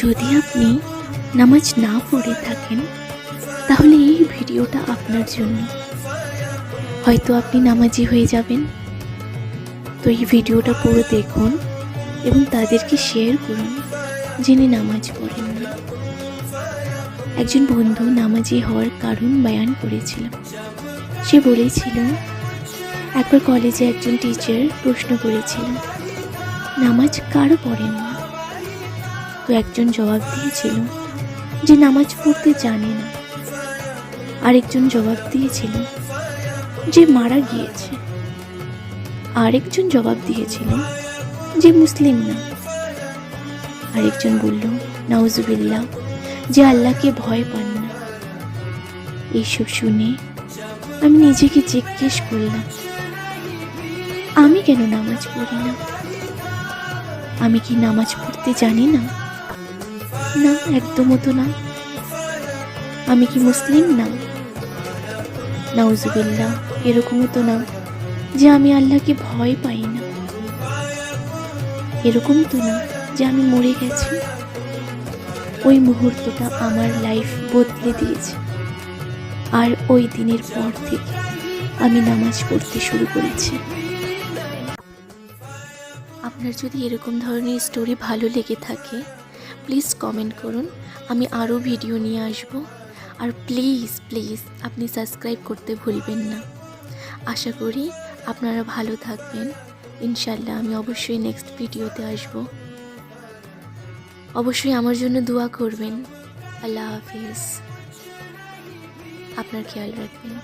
যদি আপনি নামাজ না পড়ে থাকেন তাহলে এই ভিডিওটা আপনার জন্য। হয়তো আপনি নামাজি হয়ে যাবেন। তো এই ভিডিওটা পুরো দেখুন এবং তাদেরকে শেয়ার করুন যিনি নামাজ পড়েন না। একজন বন্ধু নামাজি হওয়ার কারণ বয়ান করেছিল। সে বলেছিল, একবার কলেজে একজন টিচার প্রশ্ন করেছিল, নামাজ কারো পড়েন না? তো একজন জবাব দিয়েছিল যে নামাজ পড়তে জানে না। আরেকজন জবাব দিয়েছিল যে মারা গিয়েছে। আরেকজন জবাব দিয়েছিল যে মুসলিম না। আরেকজন বলল, নাউজুবিল্লাহ, যে আল্লাহকে ভয় পান না। এইসব শুনে আমি নিজেকে জিজ্ঞেস করলাম, আমি কেন নামাজ পড়ি না? আমি কি নামাজ পড়তে জানি না? না, একদমও তো না। আমি কি মুসলিম না? নাউজুবিল্লাহ, এরকমও তো না যে আমি আল্লাহকে ভয় পাই না। এরকম তো না যে আমি মরে গেছি। ওই মুহূর্তটা আমার লাইফ বদলে দিয়েছে। আর ওই দিনের পর থেকে আমি নামাজ পড়তে শুরু করেছি। আপনার যদি এরকম ধরনের স্টোরি ভালো লেগে থাকে প্লিজ কমেন্ট করুন, আমি আরও ভিডিও নিয়ে আসব। আর প্লিজ প্লিজ আপনি সাবস্ক্রাইব করতে ভুলবেন না। আশা করি আপনারা ভালো থাকবেন। ইনশাল্লাহ আমি অবশ্যই নেক্সট ভিডিওতে আসব। অবশ্যই আমার জন্য দোয়া করবেন। আল্লাহ হাফিজ। আপনার খেয়াল রাখবেন।